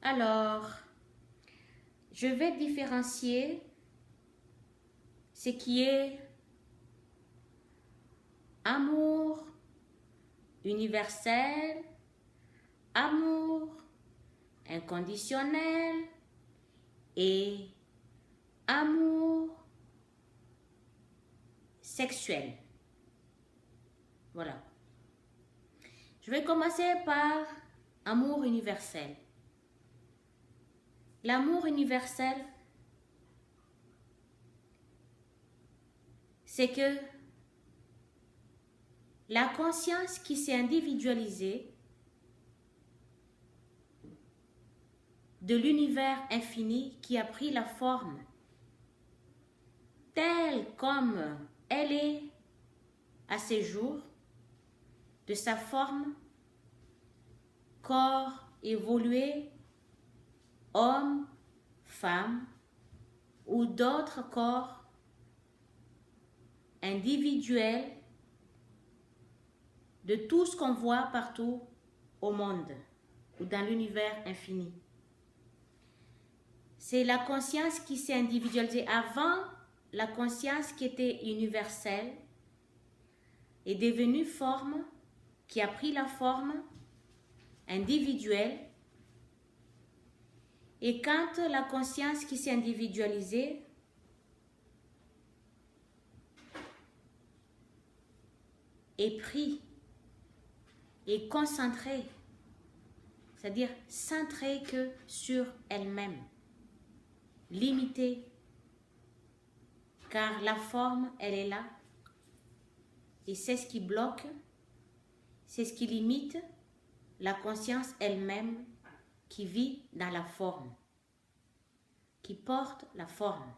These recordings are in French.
Alors, je vais différencier ce qui est amour universel, amour inconditionnel et amour sexuel. Voilà. Je vais commencer par amour universel. L'amour universel, c'est que la conscience qui s'est individualisée de l'univers infini qui a pris la forme telle comme elle est à ces jours, de sa forme, corps évolué, homme, femme ou d'autres corps individuels de tout ce qu'on voit partout au monde ou dans l'univers infini. C'est la conscience qui s'est individualisée. Avant, la conscience qui était universelle est devenue forme, qui a pris la forme individuelle. Et quand la conscience qui s'est individualisée est prise et concentrée, c'est-à-dire centrée que sur elle-même, limitée, car la forme, elle est là, et c'est ce qui bloque, c'est ce qui limite la conscience elle-même qui vit dans la forme, qui porte la forme.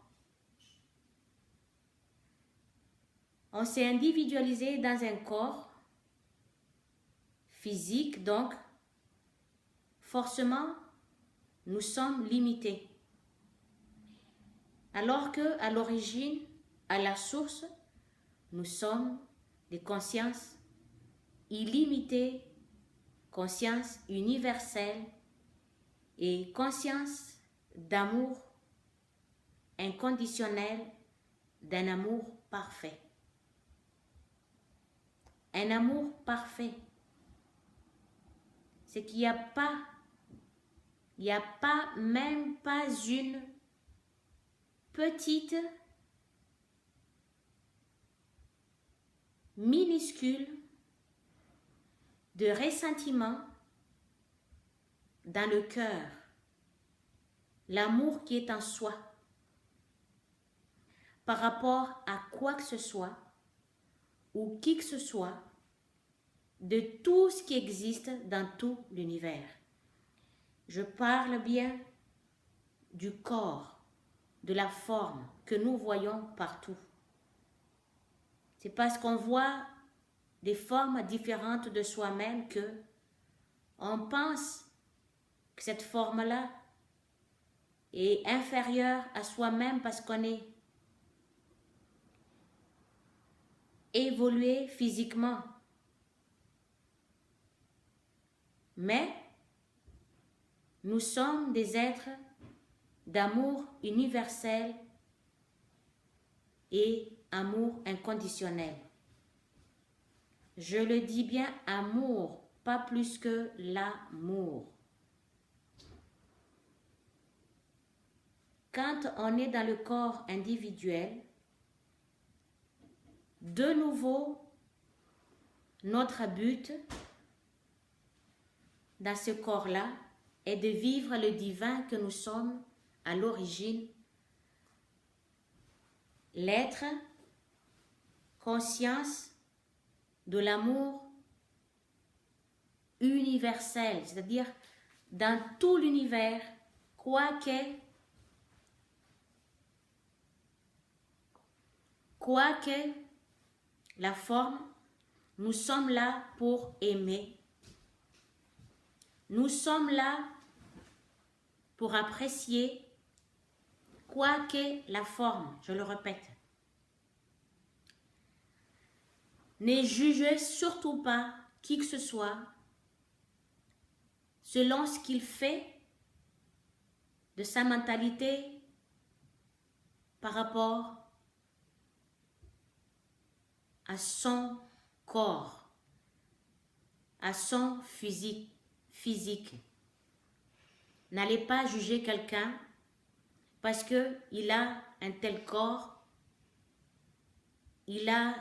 On s'est individualisé dans un corps physique, donc forcément nous sommes limités. Alors que à l'origine, à la source, nous sommes des consciences illimitées, conscience universelle et conscience d'amour inconditionnel, d'un amour parfait. Un amour parfait. C'est qu'il n'y a pas, même pas une petite, minuscule de ressentiment dans le cœur. L'amour qui est en soi par rapport à quoi que ce soit ou qui que ce soit de tout ce qui existe dans tout l'univers. Je parle bien du corps, de la forme que nous voyons partout. C'est parce qu'on voit des formes différentes de soi-même que on pense que cette forme-là est inférieure à soi-même parce qu'on est évolué physiquement. Mais nous sommes des êtres d'amour universel et amour inconditionnel. Je le dis bien, amour, pas plus que l'amour. Quand on est dans le corps individuel, de nouveau, notre but dans ce corps-là est de vivre le divin que nous sommes à l'origine, l'être, conscience de l'amour universel, c'est-à-dire dans tout l'univers, quoique la forme, nous sommes là pour aimer. Nous sommes là pour apprécier, quoique la forme, je le répète. Ne jugez surtout pas qui que ce soit selon ce qu'il fait de sa mentalité par rapport à son corps, à son physique. N'allez pas juger quelqu'un parce qu'il a un tel corps, il a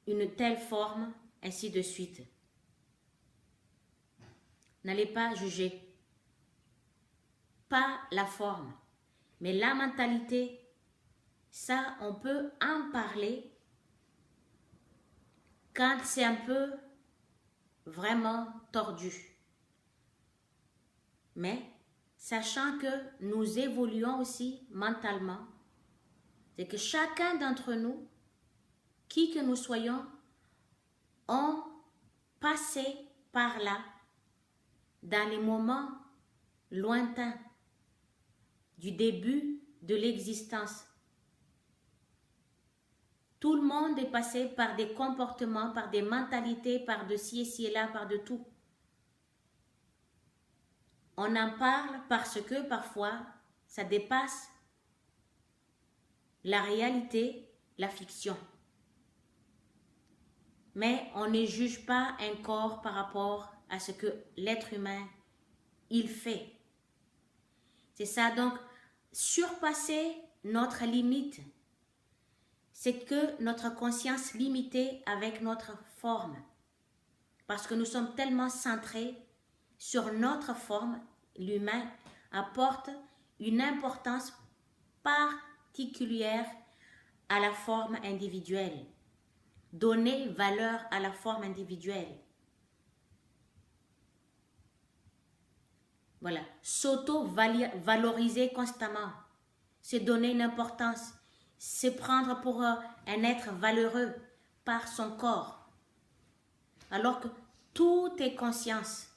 une telle forme, ainsi de suite. N'allez pas juger. Pas la forme, mais la mentalité, ça, on peut en parler quand c'est un peu vraiment tordu. Mais, sachant que nous évoluons aussi mentalement, c'est que chacun d'entre nous, qui que nous soyons, ont passé par là dans les moments lointains du début de l'existence. Tout le monde est passé par des comportements, par des mentalités, par de ci et ci et là, par de tout. On en parle parce que parfois, ça dépasse la réalité, la fiction. Mais on ne juge pas un corps par rapport à ce que l'être humain, il fait. C'est ça, donc, surpasser notre limite, c'est que notre conscience limitée avec notre forme. Parce que nous sommes tellement centrés sur notre forme, l'humain apporte une importance particulière à la forme individuelle. Donner valeur à la forme individuelle. Voilà, s'auto-valoriser constamment, se donner une importance, se prendre pour un être valeureux par son corps. Alors que tout est conscience.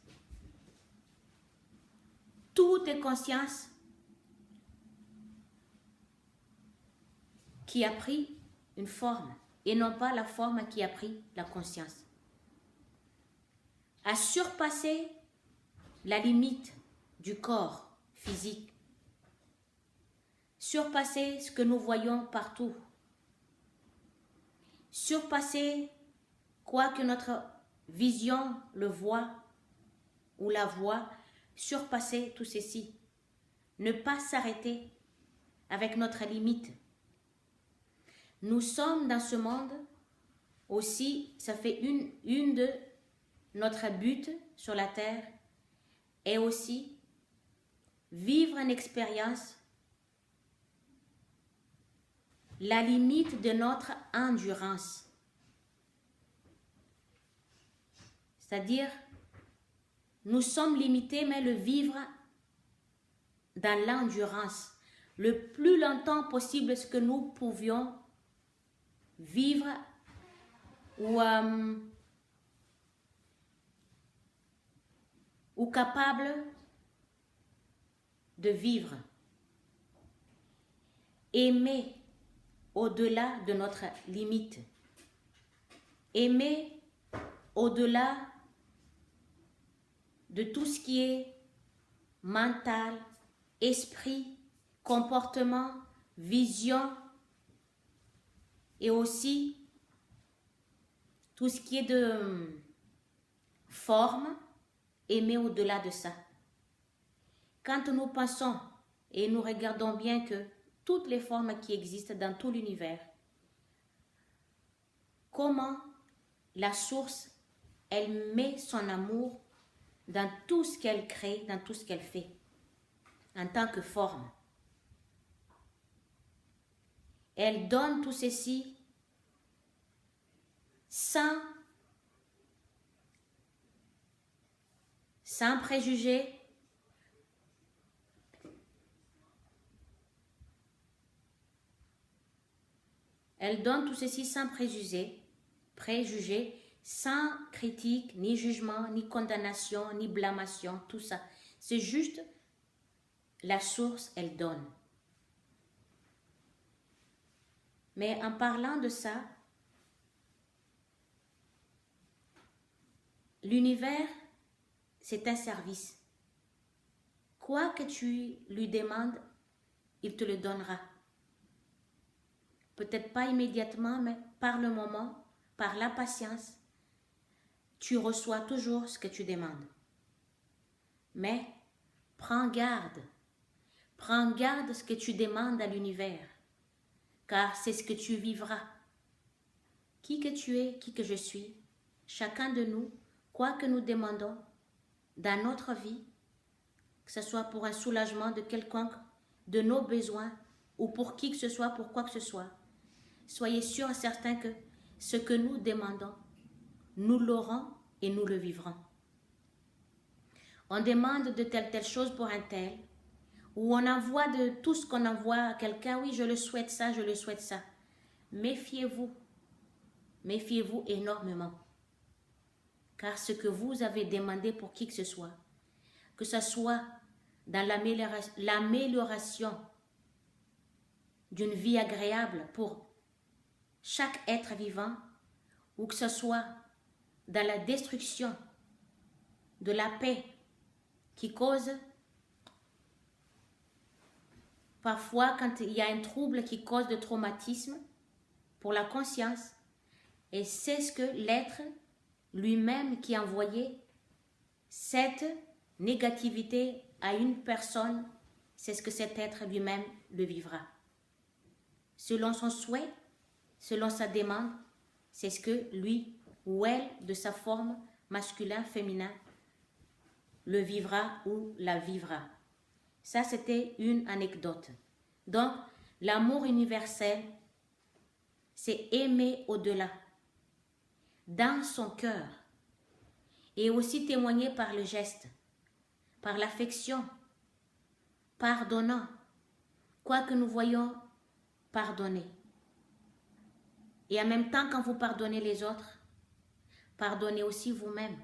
Tout est conscience qui a pris une forme et non pas la forme qui a pris la conscience. À surpasser la limite du corps physique, surpasser ce que nous voyons partout, surpasser quoi que notre vision le voit ou la voit, surpasser tout ceci, ne pas s'arrêter avec notre limite. Nous sommes dans ce monde aussi, ça fait une de notre but sur la terre, et aussi vivre une expérience, la limite de notre endurance. C'est-à-dire, nous sommes limités, mais le vivre dans l'endurance, le plus longtemps possible ce que nous pouvions vivre ou capable de vivre. Aimer au-delà de notre limite. Aimer au-delà de tout ce qui est mental, esprit, comportement, vision et aussi tout ce qui est de forme, aimer au-delà de ça. Quand nous pensons et nous regardons bien que toutes les formes qui existent dans tout l'univers, comment la source, elle met son amour dans tout ce qu'elle crée, dans tout ce qu'elle fait, en tant que forme. Elle donne tout ceci sans préjugés, elle donne tout ceci sans préjugés, sans critique, ni jugement, ni condamnation, ni blâmation, tout ça. C'est juste la source, elle donne. Mais en parlant de ça, l'univers, c'est un service. quoi que tu lui demandes, il te le donnera. Peut-être pas immédiatement, mais par le moment, par la patience, tu reçois toujours ce que tu demandes. Mais prends garde ce que tu demandes à l'univers, car c'est ce que tu vivras. Qui que tu es, qui que je suis, chacun de nous, quoi que nous demandons dans notre vie, que ce soit pour un soulagement de quelconque de nos besoins ou pour qui que ce soit, pour quoi que ce soit, soyez sûrs et certains que ce que nous demandons, nous l'aurons et nous le vivrons. On demande de telle chose pour un tel, ou on envoie de tout ce qu'on envoie à quelqu'un, oui, je le souhaite ça, je le souhaite ça. Méfiez-vous énormément. Car ce que vous avez demandé pour qui que ce soit dans l'amélioration d'une vie agréable pour chaque être vivant, ou que ce soit dans la destruction de la paix qui cause, parfois quand il y a un trouble qui cause de traumatisme pour la conscience, et c'est ce que l'être lui-même qui a envoyé cette négativité à une personne, c'est ce que cet être lui-même le vivra. Selon son souhait, selon sa demande, c'est ce que lui ou elle, de sa forme masculin, féminin, le vivra ou la vivra. Ça, c'était une anecdote. Donc, l'amour universel, c'est aimer au-delà, dans son cœur, et aussi témoigner par le geste, par l'affection, pardonnant, quoi que nous voyons, pardonner. Et en même temps, quand vous pardonnez les autres, pardonnez aussi vous-même,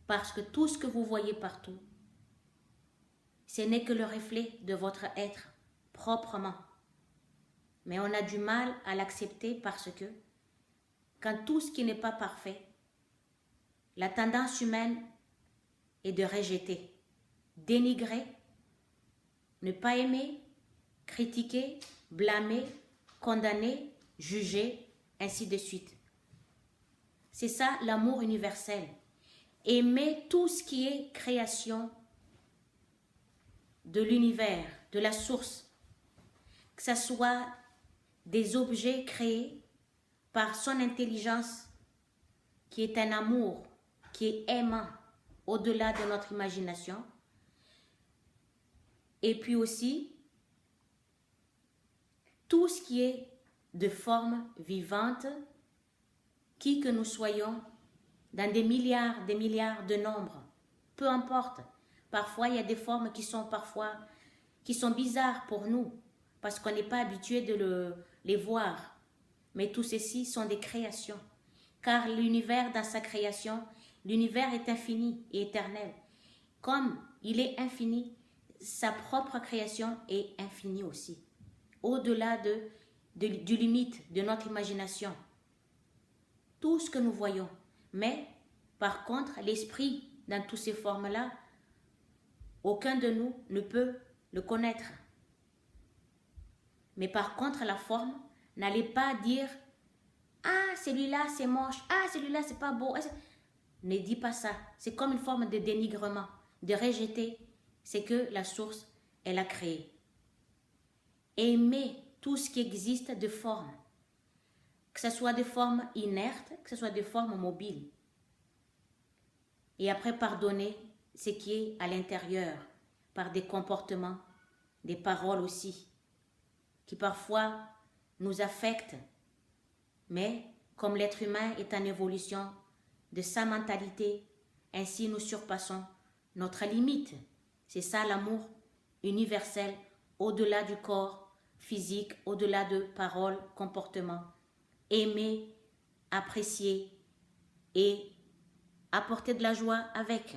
parce que tout ce que vous voyez partout, ce n'est que le reflet de votre être proprement. Mais on a du mal à l'accepter parce que quand tout ce qui n'est pas parfait, la tendance humaine est de rejeter, dénigrer, ne pas aimer, critiquer, blâmer, condamner, juger, ainsi de suite. C'est ça l'amour universel. Aimer tout ce qui est création de l'univers, de la source, que ce soit des objets créés par son intelligence, qui est un amour, qui est aimant, au-delà de notre imagination, et puis aussi tout ce qui est de forme vivante, qui que nous soyons, dans des milliards de nombres, peu importe. Parfois, il y a des formes qui sont bizarres pour nous, parce qu'on n'est pas habitué de les voir. Mais tout ceci sont des créations. Car l'univers, dans sa création, l'univers est infini et éternel. Comme il est infini, sa propre création est infinie aussi. Au-delà du limite de notre imagination. Tout ce que nous voyons. Mais, par contre, l'esprit, dans toutes ces formes-là, aucun de nous ne peut le connaître. Mais par contre, la forme, n'allez pas dire « Ah, celui-là, c'est moche. Ah, celui-là, c'est pas beau. » Ne dis pas ça. C'est comme une forme de dénigrement, de rejeter ce que la source, elle a créé. Aimer tout ce qui existe de forme, que ce soit de forme inerte, que ce soit de forme mobile. Et après, pardonner ce qui est à l'intérieur, par des comportements, des paroles aussi, qui parfois nous affectent. Mais comme l'être humain est en évolution de sa mentalité, ainsi nous surpassons notre limite. C'est ça l'amour universel, au-delà du corps physique, au-delà de paroles, comportements. Aimer, apprécier et apporter de la joie avec.